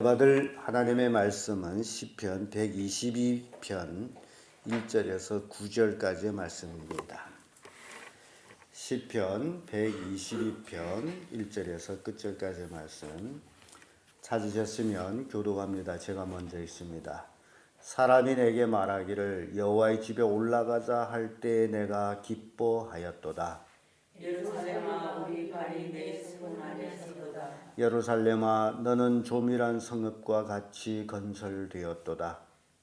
받을 하나님의 말씀은 시편 122편 1절에서 9절까지의 말씀입니다. 시편 122편 1절에서 끝절까지의 말씀 찾으셨으면 교독합니다. 제가 먼저 읽습니다. 사람이 내게 말하기를 여호와의 집에 올라가자 할 때에 내가 기뻐하였도다. 예루살렘아 우리 발이 내 수문 안에 서도다. 예루살렘아 너는 조밀한 성읍과 같이 건설되었도다.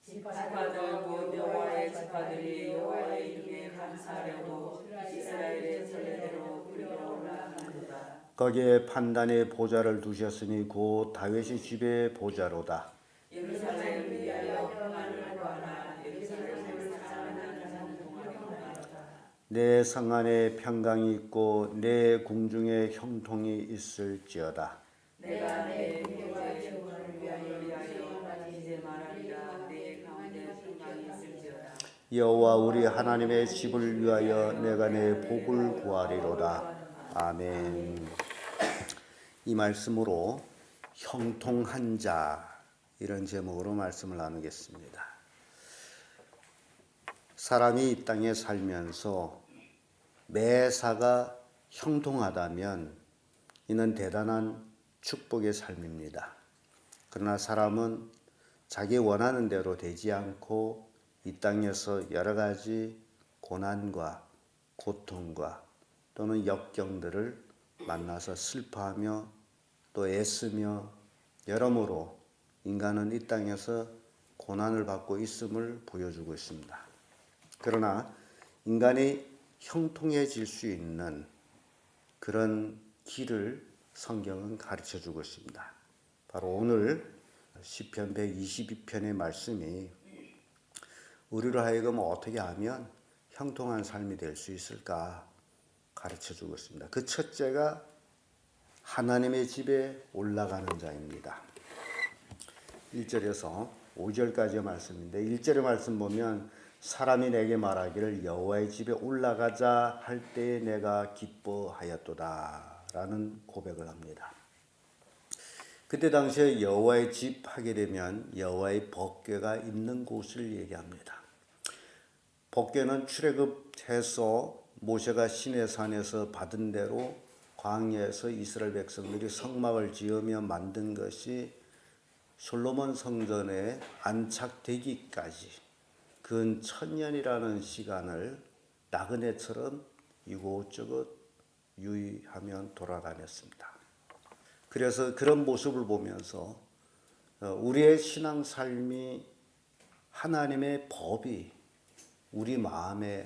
지파들 곧 여호와의 지파들이 여호와의 이름에 감사하려고 이스라엘의 전례대로 그리로 올라가는도다. 거기에 판단의 보좌를 두셨으니 곧 다윗의 집의 보좌로다. 예루살렘을 위하여 평안을 구하라. 예루살렘을 사랑하는 자는 동안에 구하라. 내 성 안에 평강이 있고 내 궁중에 형통이 있을지어다. 내가 내 여호와의 평강을 위하여 이제 말하리라. 내 가운데 평강이 있을지어다. 여호와 우리 하나님의 집을 위하여 내가 내 복을 구하리로다. 아멘. 이 말씀으로 형통한 자 이런 제목으로 말씀을 나누겠습니다. 사람이 이 땅에 살면서 매사가 형통하다면 이는 대단한 축복의 삶입니다. 그러나 사람은 자기 원하는 대로 되지 않고 이 땅에서 여러 가지 고난과 고통과 또는 역경들을 만나서 슬퍼하며 또 애쓰며 여러모로 인간은 이 땅에서 고난을 받고 있음을 보여주고 있습니다. 그러나 인간이 형통해질 수 있는 그런 길을 성경은 가르쳐주고 있습니다. 바로 오늘 시편 122편의 말씀이 우리로 하여금 어떻게 하면 형통한 삶이 될 수 있을까 가르쳐주고 있습니다. 그 첫째가 하나님의 집에 올라가는 자입니다. 1절에서 5절까지의 말씀인데 1절의 말씀 보면 사람이 내게 말하기를 여호와의 집에 올라가자 할 때에 내가 기뻐하였도다 라는 고백을 합니다. 그때 당시에 여호와의 집 하게 되면 여호와의 법궤가 있는 곳을 얘기합니다. 법궤는 출애굽해서 모세가 시내산에서 받은 대로 광야에서 이스라엘 백성들이 성막을 지으며 만든 것이 솔로몬 성전에 안착되기까지 근 1000년이라는 시간을 나그네처럼 이곳저곳 유의하며 돌아다녔습니다. 그래서 그런 모습을 보면서 우리의 신앙 삶이 하나님의 법이 우리 마음에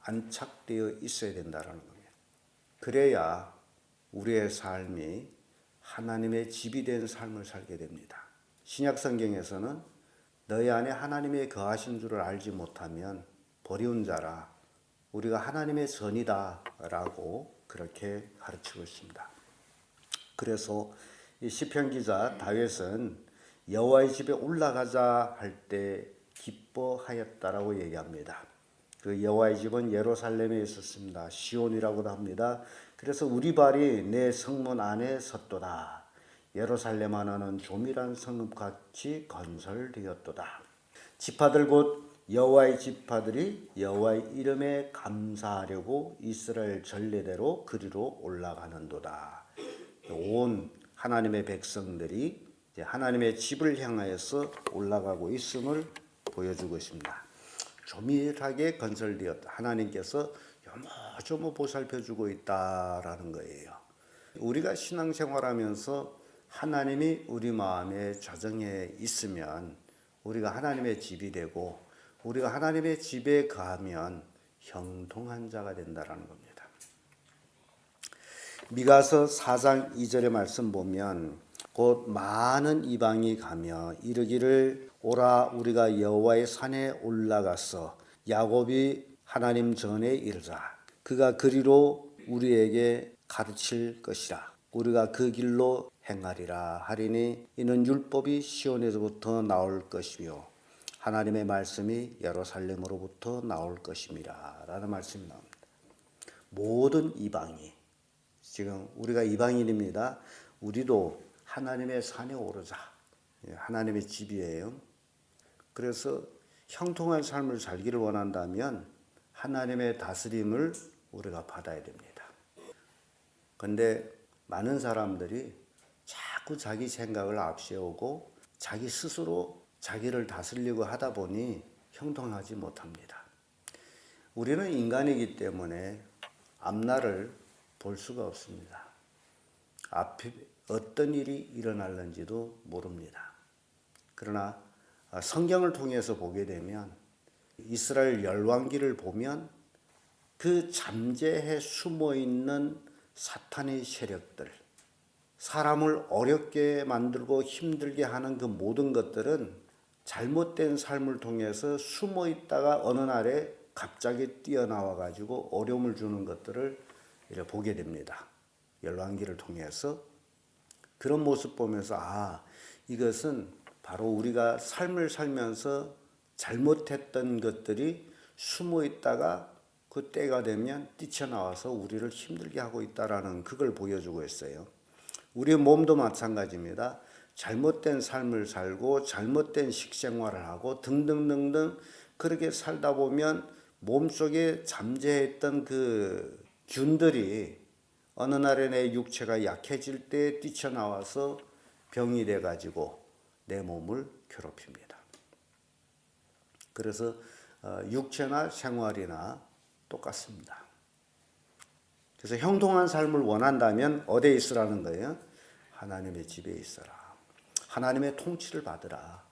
안착되어 있어야 된다는 겁니다. 그래야 우리의 삶이 하나님의 집이 된 삶을 살게 됩니다. 신약 성경에서는 너희 안에 하나님의 거하신 줄을 알지 못하면 버리운 자라 우리가 하나님의 전이다 라고 그렇게 가르치고 있습니다. 그래서 이 시편 기자 다윗은 여호와의 집에 올라가자 할 때 기뻐하였다라고 얘기합니다. 그 여호와의 집은 예루살렘에 있었습니다. 시온이라고도 합니다. 그래서 우리 발이 내 성문 안에 섰도다. 예루살렘 하나는 조밀한 성읍같이 건설되었도다. 지파들 곧 여호와의 지파들이 여호와의 이름에 감사하려고 이스라엘 전례대로 그리로 올라가는도다. 온 하나님의 백성들이 이제 하나님의 집을 향하여서 올라가고 있음을 보여주고 있습니다. 조밀하게 건설되었다. 하나님께서 요모조모 보살펴주고 있다라는 거예요. 우리가 신앙생활하면서 하나님이 우리 마음에 저정해 있으면 우리가 하나님의 집이 되고 우리가 하나님의 집에 가면 형통한 자가 된다는 겁니다. 미가서 4장 2절의 말씀 보면 곧 많은 이방이 가며 이르기를 오라 우리가 여호와의 산에 올라가서 야곱이 하나님 전에 이르자 그가 그리로 우리에게 가르칠 것이라 우리가 그 길로 행하리라 하리니 이는 율법이 시온에서부터 나올 것이며 하나님의 말씀이 예루살렘으로부터 나올 것임이라 라는 말씀이 나옵니다. 모든 이방이 지금 우리가 이방인입니다. 우리도 하나님의 산에 오르자 하나님의 집이에요. 그래서 형통한 삶을 살기를 원한다면 하나님의 다스림을 우리가 받아야 됩니다. 근데 많은 사람들이 자꾸 자기 생각을 앞세우고 자기 스스로 자기를 다스리려고 하다 보니 형통하지 못합니다. 우리는 인간이기 때문에 앞날을 볼 수가 없습니다. 앞에 어떤 일이 일어날는지도 모릅니다. 그러나 성경을 통해서 보게 되면 이스라엘 열왕기를 보면 그 잠재해 숨어 있는 사탄의 세력들, 사람을 어렵게 만들고 힘들게 하는 그 모든 것들은 잘못된 삶을 통해서 숨어 있다가 어느 날에 갑자기 뛰어나와 가지고 어려움을 주는 것들을 이렇게 보게 됩니다. 열왕기를 통해서 그런 모습 보면서 이것은 바로 우리가 삶을 살면서 잘못했던 것들이 숨어 있다가 그 때가 되면 뛰쳐나와서 우리를 힘들게 하고 있다라는 그걸 보여주고 있어요. 우리의 몸도 마찬가지입니다. 잘못된 삶을 살고 잘못된 식생활을 하고 등등등등 그렇게 살다 보면 몸속에 잠재했던 그 균들이 어느 날에 내 육체가 약해질 때 뛰쳐나와서 병이 돼가지고 내 몸을 괴롭힙니다. 그래서 육체나 생활이나 똑같습니다. 그래서 형통한 삶을 원한다면 어디에 있으라는 거예요? 하나님의 집에 있어라. 하나님의 통치를 받으라.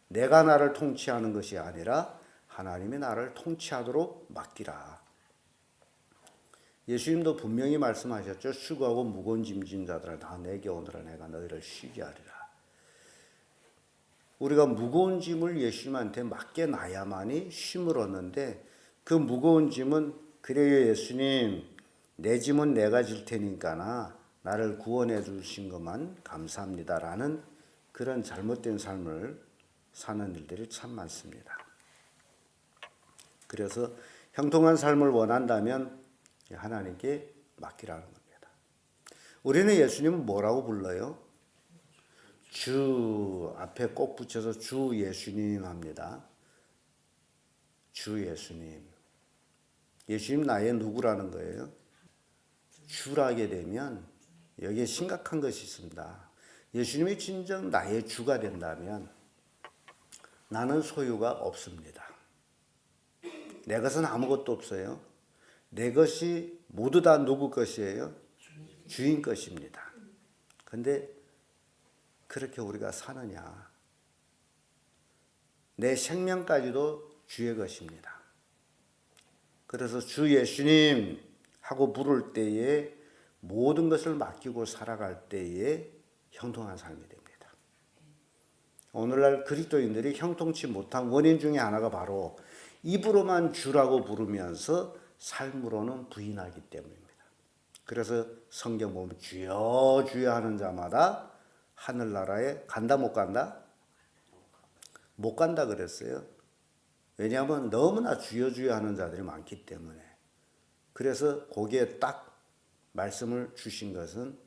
내가 나를 통치하는 것이 아니라 하나님이 나를 통치하도록 맡기라. 예수님도 분명히 말씀하셨죠. 수고하고 무거운 짐진 자들아 다 내게 오너라 내가 너희를 쉬게 하리라. 우리가 무거운 짐을 예수님한테 맡겨놔야만이 쉼을 얻는데 그 무거운 짐은 그래요 예수님 내 짐은 내가 질 테니까나 나를 구원해 주신 것만 감사합니다라는 그런 잘못된 삶을 사는 일들이 참 많습니다. 그래서 형통한 삶을 원한다면 하나님께 맡기라는 겁니다. 우리는 예수님은 뭐라고 불러요? 주 앞에 꼭 붙여서 주 예수님 합니다. 주 예수님. 예수님 나의 누구라는 거예요? 주라게 되면 여기에 심각한 것이 있습니다. 예수님이 진정 나의 주가 된다면 나는 소유가 없습니다. 내 것은 아무것도 없어요. 내 것이 모두 다 누구 것이에요? 주인 것입니다. 근데 그렇게 우리가 사느냐? 내 생명까지도 주의 것입니다. 그래서 주 예수님 하고 부를 때에 모든 것을 맡기고 살아갈 때에 형통한 삶이 됩니다. 오늘날 그리스도인들이 형통치 못한 원인 중에 하나가 바로 입으로만 주라고 부르면서 삶으로는 부인하기 때문입니다. 그래서 성경 보면 주여 주여 하는 자마다 하늘나라에 간다 못 간다? 못 간다 그랬어요. 왜냐하면 너무나 주여 주여 하는 자들이 많기 때문에. 그래서 거기에 딱 말씀을 주신 것은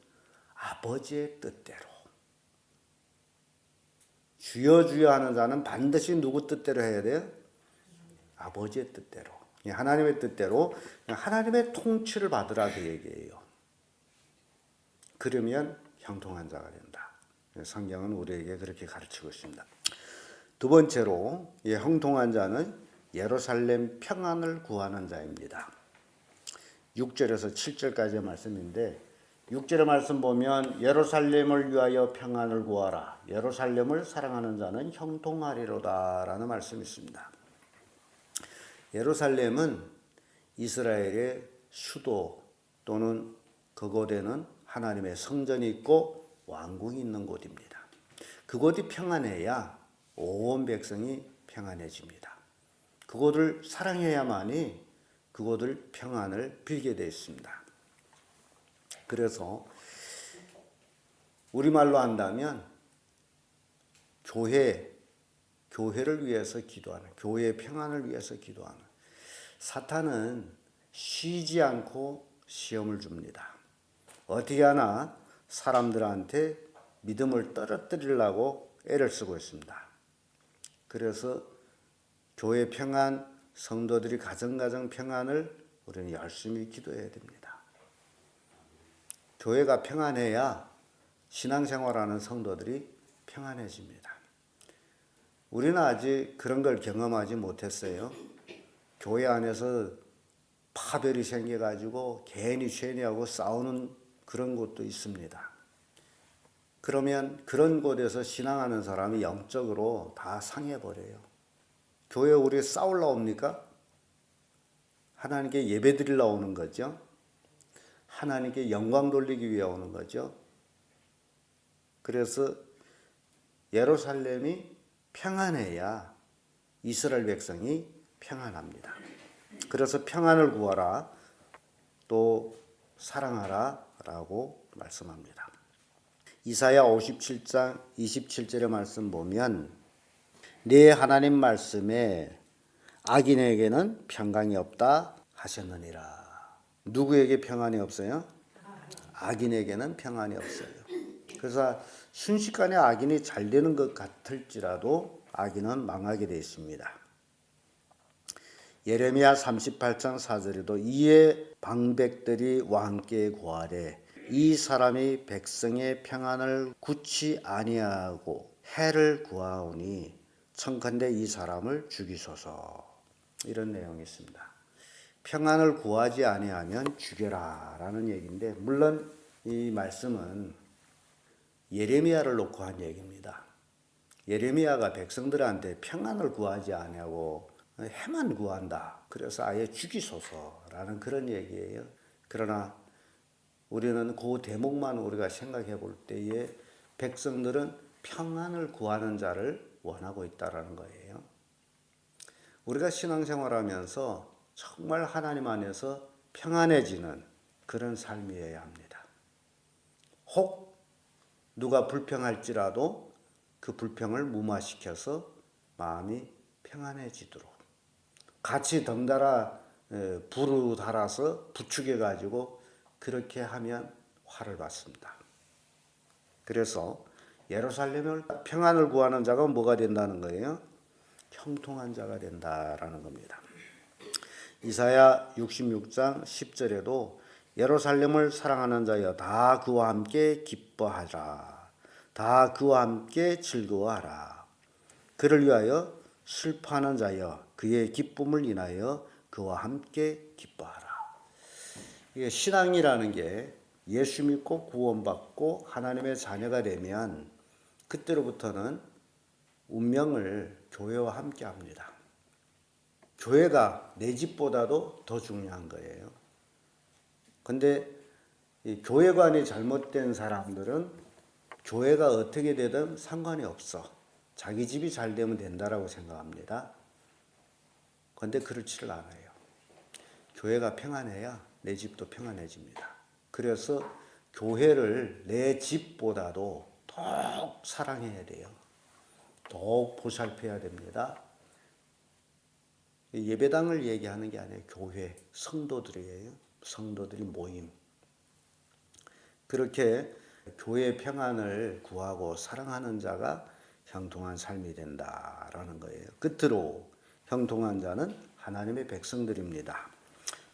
아버지의 뜻대로. 주여 주여 하는 자는 반드시 누구 뜻대로 해야 돼요? 아버지의 뜻대로. 하나님의 뜻대로 하나님의 통치를 받으라 그 얘기예요. 그러면 형통한 자가 된다. 성경은 우리에게 그렇게 가르치고 있습니다. 두 번째로 형통한 자는 예루살렘 평안을 구하는 자입니다. 6절에서 7절까지의 말씀인데 6절의 말씀 보면 예루살렘을 위하여 평안을 구하라. 예루살렘을 사랑하는 자는 형통하리로다 라는 말씀이 있습니다. 예루살렘은 이스라엘의 수도 또는 그곳에는 하나님의 성전이 있고 왕궁이 있는 곳입니다. 그곳이 평안해야 온 백성이 평안해집니다. 그곳을 사랑해야만이 그곳을 평안을 빌게 되어 있습니다. 그래서 우리말로 한다면 교회를 위해서 기도하는, 교회의 평안을 위해서 기도하는. 사탄은 쉬지 않고 시험을 줍니다. 어떻게 하나 사람들한테 믿음을 떨어뜨리려고 애를 쓰고 있습니다. 그래서 교회 평안, 성도들이 가정 평안을 우리는 열심히 기도해야 됩니다. 교회가 평안해야 신앙생활하는 성도들이 평안해집니다. 우리는 아직 그런 걸 경험하지 못했어요. 교회 안에서 파별이 생겨가지고 개인이 죄인하고 싸우는 그런 곳도 있습니다. 그러면 그런 곳에서 신앙하는 사람이 영적으로 다 상해버려요. 교회 우리 싸우려 옵니까? 하나님께 예배 드리러 오는 거죠. 하나님께 영광 돌리기 위해 오는 거죠. 그래서 예루살렘이 평안해야 이스라엘 백성이 평안합니다. 그래서 평안을 구하라, 또 사랑하라 라고 말씀합니다. 이사야 57장 27절의 말씀 보면 네 하나님 말씀에 악인에게는 평강이 없다 하셨느니라. 누구에게 평안이 없어요? 악인에게는 평안이 없어요. 그래서 순식간에 악인이 잘 되는 것 같을지라도 악인은 망하게 되어 있습니다. 예레미야 38장 4절에도 이에 방백들이 왕께 고하되 이 사람이 백성의 평안을 굳이 아니하고 해를 구하오니 청컨대 이 사람을 죽이소서. 이런 내용이 있습니다. 평안을 구하지 아니하면 죽여라 라는 얘기인데, 물론 이 말씀은 예레미야를 놓고 한 얘기입니다. 예레미야가 백성들한테 평안을 구하지 아니하고 해만 구한다. 그래서 아예 죽이소서라는 그런 얘기예요. 그러나 우리는 그 대목만 우리가 생각해 볼 때에 백성들은 평안을 구하는 자를 원하고 있다라는 거예요. 우리가 신앙생활하면서 정말 하나님 안에서 평안해지는 그런 삶이어야 합니다. 혹 누가 불평할지라도 그 불평을 무마시켜서 마음이 평안해지도록 같이 덩달아 불을 달아서 부추겨 가지고 그렇게 하면 화를 받습니다. 그래서 예루살렘을 평안을 구하는 자가 뭐가 된다는 거예요? 형통한 자가 된다라는 겁니다. 이사야 66장 10절에도 예루살렘을 사랑하는 자여 다 그와 함께 기뻐하라. 다 그와 함께 즐거워하라. 그를 위하여 슬퍼하는 자여 그의 기쁨을 인하여 그와 함께 기뻐하라. 이게 신앙이라는 게 예수 믿고 구원받고 하나님의 자녀가 되면 그때로부터는 운명을 교회와 함께 합니다. 교회가 내 집보다도 더 중요한 거예요. 근데 이 교회관이 잘못된 사람들은 교회가 어떻게 되든 상관이 없어. 자기 집이 잘 되면 된다라고 생각합니다. 근데 그렇지를 않아요. 교회가 평안해야 내 집도 평안해집니다. 그래서 교회를 내 집보다도 더욱 사랑해야 돼요. 더욱 보살펴야 됩니다. 예배당을 얘기하는 게 아니에요. 교회, 성도들이에요. 성도들이 모임. 그렇게 교회 평안을 구하고 사랑하는 자가 형통한 삶이 된다라는 거예요. 끝으로 형통한 자는 하나님의 백성들입니다.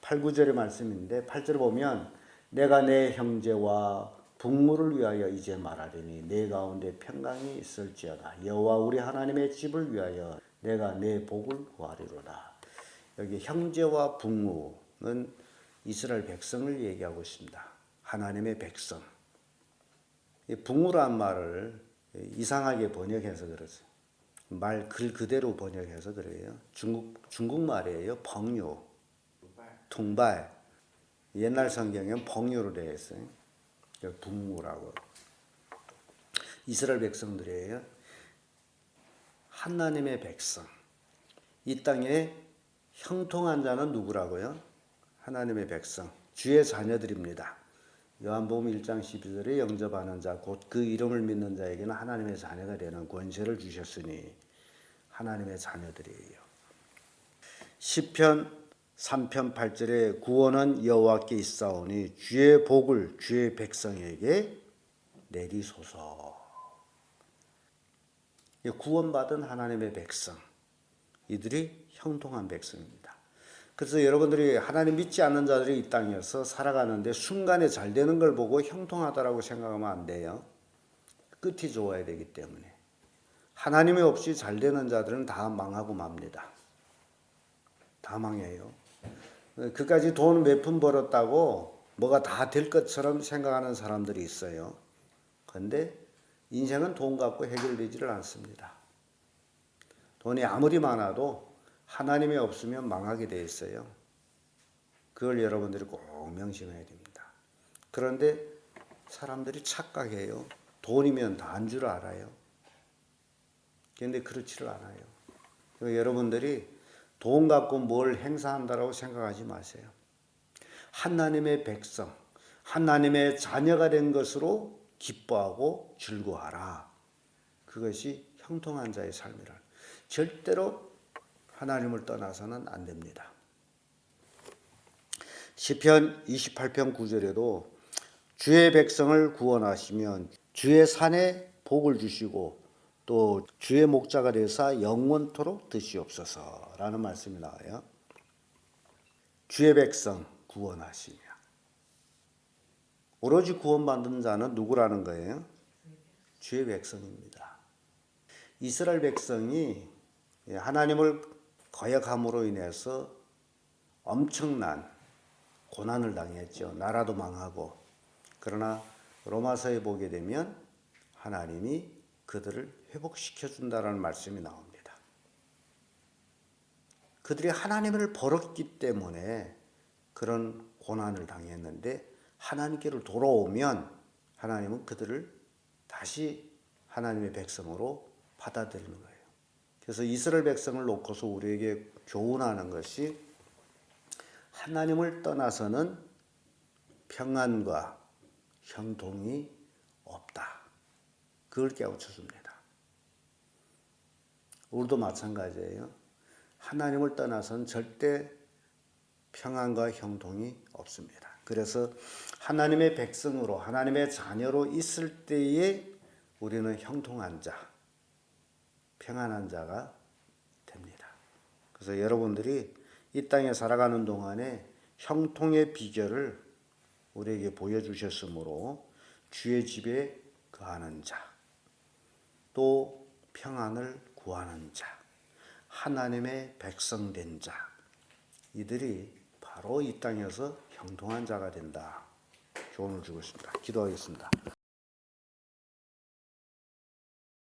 8, 9절의 말씀인데 8절 보면 내가 내 형제와 북물을 위하여 이제 말하리니 내 가운데 평강이 있을지어다. 여호와 우리 하나님의 집을 위하여 내가 내 복을 구하리로다. 여기 형제와 북무는 이스라엘 백성을 얘기하고 있습니다. 하나님의 백성. 북무란 말을 이상하게 번역해서 그러죠. 말 글 그대로 번역해서 그래요. 중국 말이에요. 벙요, 통발. 옛날 성경에는 벙요로 되어 있어요. 북무라고. 이스라엘 백성들이에요. 하나님의 백성. 이 땅에 형통한 자는 누구라고요? 하나님의 백성. 주의 자녀들입니다. 요한복음 1장 12절에 영접하는 자 곧 그 이름을 믿는 자에게는 하나님의 자녀가 되는 권세를 주셨으니 하나님의 자녀들이에요. 시편 3편 8절에 구원은 여호와께 있사오니 주의 복을 주의 백성에게 내리소서. 구원받은 하나님의 백성, 이들이 형통한 백성입니다. 그래서 여러분들이 하나님 믿지 않는 자들이 이 땅에서 살아가는데 순간에 잘 되는 걸 보고 형통하다라고 생각하면 안 돼요. 끝이 좋아야 되기 때문에. 하나님이 없이 잘 되는 자들은 다 망하고 맙니다. 다 망해요. 그까지 돈 몇 푼 벌었다고 뭐가 다 될 것처럼 생각하는 사람들이 있어요. 그런데 인생은 돈 갖고 해결되지를 않습니다. 돈이 아무리 많아도 하나님이 없으면 망하게 돼 있어요. 그걸 여러분들이 꼭 명심해야 됩니다. 그런데 사람들이 착각해요. 돈이면 다 한 줄 알아요. 그런데 그렇지를 않아요. 여러분들이 돈 갖고 뭘 행사한다라고 생각하지 마세요. 하나님의 백성, 하나님의 자녀가 된 것으로 기뻐하고 즐거워하라. 그것이 형통한 자의 삶이라. 절대로 하나님을 떠나서는 안 됩니다. 시편 28편 9절에도 주의 백성을 구원하시면 주의 산에 복을 주시고 또 주의 목자가 되사 영원토록 드시옵소서라는 말씀이 나와요. 주의 백성 구원하시며 오로지 구원받는 자는 누구라는 거예요? 주의 백성입니다. 이스라엘 백성이 하나님을 거역함으로 인해서 엄청난 고난을 당했죠. 나라도 망하고. 그러나 로마서에 보게 되면 하나님이 그들을 회복시켜 준다라는 말씀이 나옵니다. 그들이 하나님을 버렸기 때문에 그런 고난을 당했는데 하나님께로 돌아오면 하나님은 그들을 다시 하나님의 백성으로 받아들이는 거예요. 그래서 이스라엘 백성을 놓고서 우리에게 교훈하는 것이 하나님을 떠나서는 평안과 형통이 없다. 그걸 깨우쳐 줍니다. 우리도 마찬가지예요. 하나님을 떠나서는 절대 평안과 형통이 없습니다. 그래서 하나님의 백성으로 하나님의 자녀로 있을 때에 우리는 형통한 자, 평안한 자가 됩니다. 그래서 여러분들이 이 땅에 살아가는 동안에 형통의 비결을 우리에게 보여주셨으므로 주의 집에 거하는 자, 또 평안을 구하는 자, 하나님의 백성된 자, 이들이 바로 이 땅에서 형통한 자가 된다. 교훈을 주고 있습니다. 기도하겠습니다.